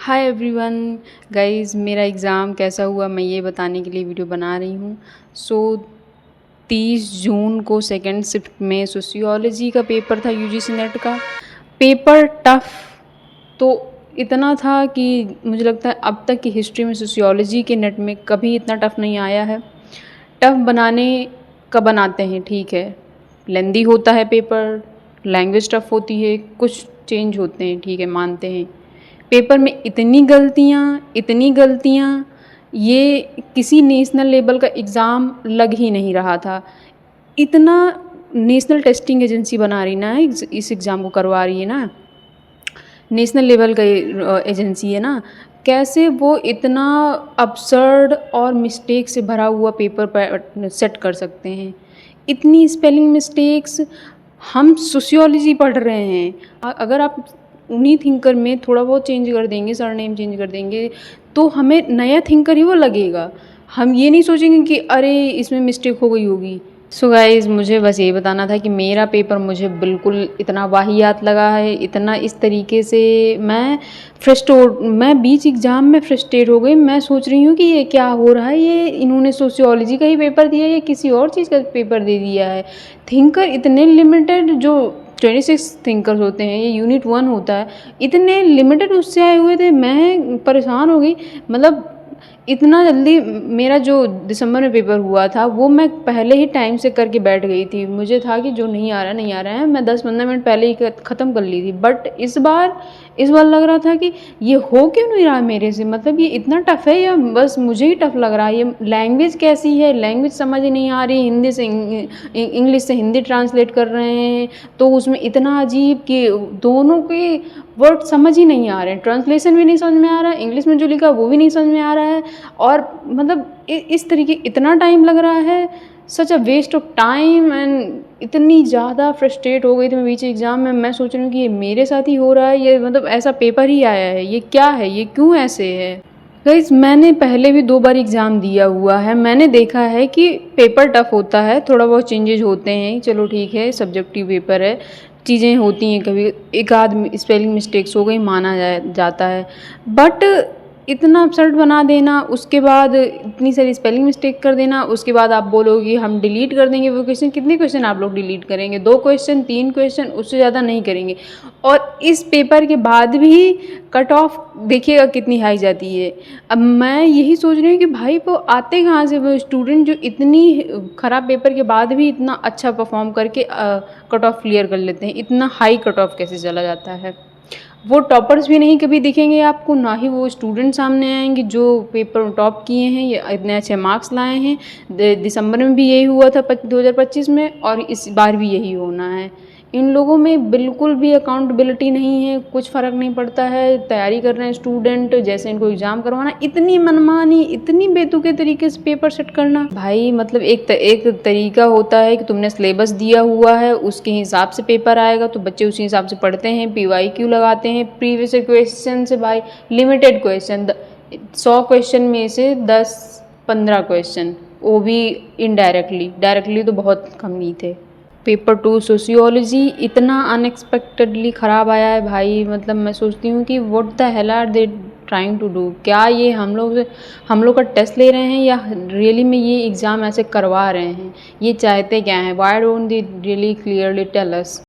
Hi everyone guys, मेरा exam कैसा हुआ मैं ये बताने के लिए वीडियो बना रही हूँ। 30 जून को सेकंड शिफ्ट में सोशियोलॉजी का पेपर था यूजीसी नेट का। पेपर टफ़ तो इतना था कि मुझे लगता है अब तक की हिस्ट्री में सोशियोलॉजी के नेट में कभी इतना टफ़ नहीं आया है। टफ़ बनाने का बनाते हैं, ठीक है, लेंदी होता है पेपर, लैंग्वेज टफ़ होती है, कुछ चेंज होते हैं, ठीक है, मानते हैं। पेपर में इतनी गलतियाँ ये किसी नेशनल लेवल का एग्ज़ाम लग ही नहीं रहा था। इतना नेशनल टेस्टिंग एजेंसी बना रही ना इस एग्ज़ाम को करवा रही है ना, नेशनल लेवल का एजेंसी है ना, कैसे वो इतना अब्सर्ड और मिस्टेक से भरा हुआ पेपर सेट कर सकते हैं। इतनी स्पेलिंग मिस्टेक्स, हम सोशियोलॉजी पढ़ रहे हैं, अगर आप उन्हीं थिंकर में थोड़ा बहुत चेंज कर देंगे, सरनेम चेंज कर देंगे, तो हमें नया थिंकर ही वो लगेगा। हम ये नहीं सोचेंगे कि अरे इसमें मिस्टेक हो गई होगी। सो गाइज़, मुझे बस ये बताना था कि मेरा पेपर मुझे बिल्कुल इतना वाहियात लगा है, इतना इस तरीके से मैं बीच एग्ज़ाम में फ्रस्ट्रेट हो गई। मैं सोच रही हूँ कि ये क्या हो रहा है, ये इन्होंने सोशियोलॉजी का ही पेपर दिया है या किसी और चीज़ का पेपर दे दिया है। थिंकर इतने लिमिटेड, जो 26 थिंकर्स होते हैं, ये यूनिट 1 होता है, इतने लिमिटेड उससे आए हुए थे। मैं परेशान हो गई। मतलब इतना जल्दी मेरा जो दिसंबर में पेपर हुआ था वो मैं पहले ही टाइम से करके बैठ गई थी। मुझे था कि जो नहीं आ रहा है मैं 10-15 मिनट पहले ही ख़त्म कर ली थी। बट इस बार लग रहा था कि ये हो क्यों नहीं रहा मेरे से। मतलब ये इतना टफ़ है या बस मुझे ही टफ़ लग रहा है। ये लैंग्वेज कैसी है, लैंग्वेज समझ नहीं आ रही। हिंदी से इंग्लिश से हिंदी ट्रांसलेट कर रहे हैं तो उसमें इतना अजीब कि दोनों के वर्ड समझ ही नहीं आ रहे हैं। ट्रांसलेशन भी नहीं समझ में आ रहा है, इंग्लिश में जो लिखा है वो भी नहीं समझ में आ रहा है। और मतलब इस तरीके इतना टाइम लग रहा है, such a waste of time. And इतनी ज़्यादा फ्रस्ट्रेट हो गई थी मैं बीच एग्ज़ाम में। मैं सोच रही हूँ कि ये मेरे साथ ही हो रहा है, ये मतलब ऐसा पेपर ही आया है, ये क्या है, ये क्यों ऐसे है। गाइस, मैंने पहले भी 2 बार एग्ज़ाम दिया हुआ है। मैंने देखा है कि पेपर टफ़ होता है, थोड़ा बहुत चेंजेस होते हैं, चलो ठीक है, सब्जेक्टिव पेपर है, चीज़ें होती हैं, कभी एक आध स्पेलिंग मिस्टेक्स हो गई, माना जाता है। बट इतना अपसेट बना देना, उसके बाद इतनी सारी स्पेलिंग मिस्टेक कर देना, उसके बाद आप बोलोगे हम डिलीट कर देंगे वो क्वेश्चन। कितने क्वेश्चन आप लोग डिलीट करेंगे? 2 क्वेश्चन, 3 क्वेश्चन, उससे ज़्यादा नहीं करेंगे। और इस पेपर के बाद भी कट ऑफ देखिएगा कितनी हाई जाती है। अब मैं यही सोच रही हूँ कि भाई वो आते कहाँ से वो स्टूडेंट जो इतनी ख़राब पेपर के बाद भी इतना अच्छा परफॉर्म करके कट ऑफ क्लियर कर लेते हैं। इतना हाई कट ऑफ कैसे चला जाता है। वो टॉपर्स भी नहीं कभी दिखेंगे आपको, ना ही वो स्टूडेंट सामने आएंगे जो पेपर टॉप किए हैं या इतने अच्छे मार्क्स लाए हैं। दिसंबर में भी यही हुआ था 2025 में, और इस बार भी यही होना है। इन लोगों में बिल्कुल भी अकाउंटेबिलिटी नहीं है, कुछ फ़र्क नहीं पड़ता है। तैयारी कर रहे हैं स्टूडेंट, जैसे इनको एग्ज़ाम करवाना, इतनी मनमानी, इतनी बेतुके तरीके से पेपर सेट करना। भाई मतलब एक तरीका होता है कि तुमने सिलेबस दिया हुआ है, उसके हिसाब से पेपर आएगा तो बच्चे उसी हिसाब से पढ़ते हैं, PYQ लगाते हैं, प्रीवियस क्वेश्चन से। भाई लिमिटेड क्वेश्चन, 100 क्वेश्चन में से 10-15 क्वेश्चन, वो भी इनडायरेक्टली, डायरेक्टली तो बहुत कम ही थे। पेपर 2 सोशियोलॉजी इतना अनएक्सपेक्टेडली ख़राब आया है भाई। मतलब मैं सोचती हूँ कि what the hell are they trying to do. क्या ये हम लोग का टेस्ट ले रहे हैं या रियली में ये एग्ज़ाम ऐसे करवा रहे हैं? ये चाहते क्या हैं? Why don't they really clearly tell us.